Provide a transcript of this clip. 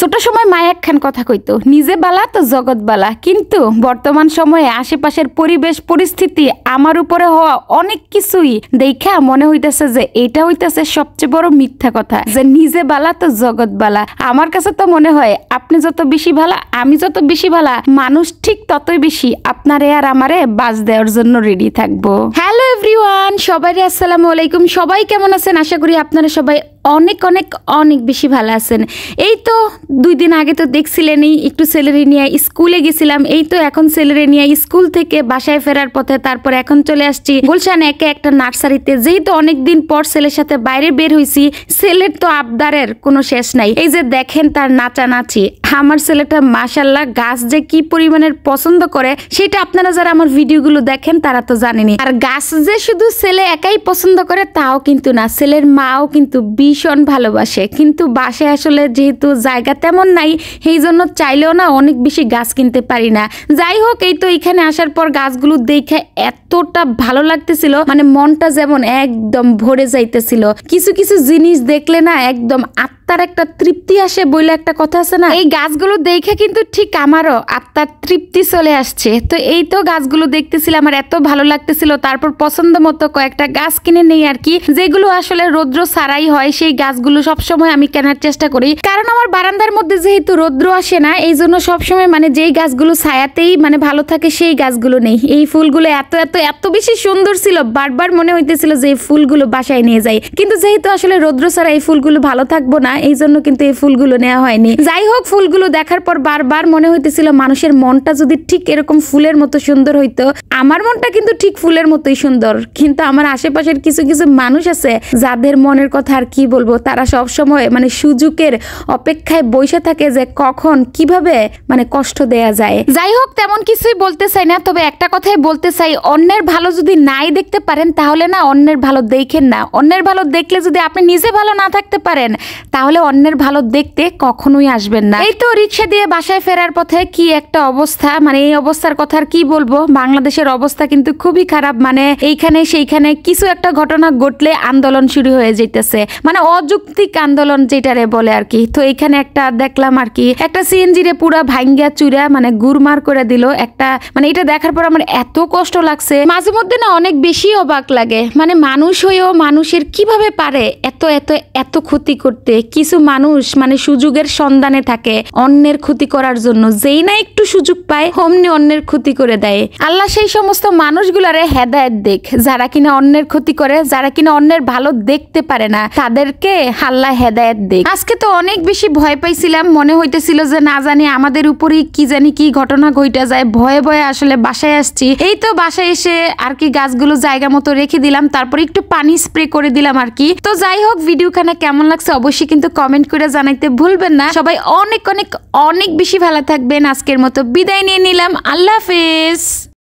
ছোট সময় মা একখান কথা কইতো, নিজে বালা তো জগৎ বালা। কিন্তু বর্তমান সময়ে আশেপাশের পরিবেশ পরিস্থিতি আমার উপরে হওয়া অনেক কিছুই দেখা মনে হইতেছে যে এটা হইতেছে সবচেয়ে বড় মিথ্যা কথা, যে নিজে বালা তো জগৎ বালা। আমার কাছে তো মনে হয় আপনি যত বেশি ভালা, আমি যত বেশি ভালা, মানুষ ঠিক ততই বেশি আপনারে আর আমারে বাজ দেওয়ার জন্য রেডি থাকবো। হ্যালো এভরিওয়ান, সবাই আসসালামু আলাইকুম। সবাই কেমন আছেন? আশা করি আপনারা সবাই অনেক অনেক অনেক বেশি ভালো আছেন। এই তো 2 দিন আগে তো দেখছিলেনই একটু ছেলেরে নিয়ে স্কুলে গেছিলাম। এই তো এখন ছেলেরে নিয়ে স্কুল থেকে বাসায় ফেরার পথে, তারপর এখন চলে আসছি গুলশান একে একটা নার্সারিতে। যেহেতু অনেকদিন পর ছেলের সাথে বাইরে বের হয়েছি, ছেলের তো আবদারের কোনো শেষ নাই। এই যে দেখেন তার নাচানাচি, আমার ছেলেটা মাশাল্লাহ গাছ যে কি পরিমাণের পছন্দ করে সেটা আপনারা যারা আমার ভিডিওগুলো দেখেন তারা তো জানেনই। আর গাছ যে শুধু ছেলে একাই পছন্দ করে তাও কিন্তু না, ছেলের মাও কিন্তু ভীষণ ভালোবাসে। কিন্তু বাসায় আসলে যেহেতু জায়গা তেমন নাই, সেই জন্য চাইলেও না অনেক বেশি গাছ কিনতে পারি না। যাই হোক, এই তো এখানে আসার পর গাছগুলো দেখে এতটা ভালো লাগতেছিল, মানে মনটা যেমন একদম ভরে যাইতেছিল। কিছু কিছু জিনিস দেখলে না একদম আত্মার একটা তৃপ্তি আসে বলে একটা কথা আছে না, এই গাছগুলো দেখে কিন্তু ঠিক আমারও আত্মার তৃপ্তি চলে আসছে। তো এই তো গাছগুলো দেখতেছিলাম, আমার এত ভালো লাগতেছিল। তারপর পছন্দ মতো কয়েকটা গাছ কিনে নেই আর কি, যেগুলো আসলে রৌদ্র ছাড়াই হয়। সেই গাছগুলো সবসময় আমি কেনার চেষ্টা করি, কারণ আমার বারান্দার মধ্যে যেহেতু রৌদ্র আসে না, এই জন্য সবসময় মানে যেই গাছগুলো ছায়াতেই মানে ভালো থাকে সেই গাছগুলো নেই। এই ফুলগুলো এত এত এত বেশি সুন্দর ছিল, বারবার মনে হইতেছিল যে এই ফুলগুলো বাসায় নিয়ে যাই। কিন্তু যেহেতু আসলে রৌদ্র ছাড়া এই ফুলগুলো ভালো থাকবো না, এই জন্য কিন্তু এই ফুলগুলো নেওয়া হয়নি। যাই হোক, ফুলগুলো দেখার পর বারবার মনে হইতেছিল মানুষের মনটা যদি ঠিক এরকম ফুলের মতো সুন্দর হইতো। আমার মনটা কিন্তু ঠিক ফুলের মতোই সুন্দর, কিন্তু আমার আশেপাশের কিছু কিছু মানুষ আছে যাদের মনের কথা আর কি বলবো, তারা সব সময় মানে সুযোগের অপেক্ষায় বসে থাকে যে কখন কিভাবে মানে কষ্ট দেয়া যায়। যাই হোক, তেমন কিছুই বলতে চাই না, তবে একটা কথাই বলতে চাই, অন্যের ভালো যদি নাই দেখতে পারেন তাহলে না অন্যের ভালো দেখেন না। অন্যের ভালো দেখলে যদি আপনি নিজে ভালো না থাকতে পারেন তাহলে অন্যের ভালো দেখতে কখনোই আসবেন না। এই তো রিক্সা দিয়ে বাসায় ফেরার পথে কি একটা অবস্থা, মানে এই অবস্থার কথা আর কি বলবো। বাংলাদেশের অবস্থা কিন্তু খুবই খারাপ, মানে এইখানে সেইখানে কিছু একটা ঘটনা ঘটলে আন্দোলন শুরু হয়ে যেতেছে, মানে অযৌক্তিক আন্দোলন যেটারে বলে আর কি। তো এইখানে একটা দেখলাম আর কি, একটা সিএনজি রে পুরা ভাঙ্গা চুরা মানে গুরমার করে দিল একটা, মানে এটা দেখার পর আমার এত কষ্ট লাগছে। মাঝে মধ্যে না অনেক বেশি অবাক লাগে, মানে মানুষ হয়েও মানুষের কিভাবে পারে এত এত এত ক্ষতি করতে। কিছু মানুষ মানে সুযোগের সন্ধানে থাকে অন্যের ক্ষতি করার জন্য, যেই না একটু সুযোগ পায় অমনি অন্যের ক্ষতি করে দেয়। আল্লাহ সেই সমস্ত মানুষগুলারে হেদায়েত দেখ, যারা কিনা অন্যের ক্ষতি করে, যারা কিনা অন্যের ভালো দেখতে পারে না, তাদেরকে আল্লাহ হেদায়েত দেখ। আজকে তো অনেক বেশি ভয় পাইছিলাম, মনে হইতেছিল যে না জানি আমাদের উপরই কি জানি কি ঘটনা ঘটে যায়। ভয়ে ভয়ে আসলে বাসায় আসছি। এই তো বাসায় এসে আর কি গাছগুলো জায়গা মতো রেখে দিলাম, তারপর একটু পানি স্প্রে করে দিলাম আর কি। তো যাই হোক, ভিডিওখানে কেমন লাগছে অবশ্যই কিন্তু কমেন্ট করে জানাইতে ভুলবেন না। সবাই অনেক অনেক অনেক বেশি ভালো থাকবেন। আজকের মতো বিদায় নিয়ে নিলাম, আল্লাহ হাফেজ।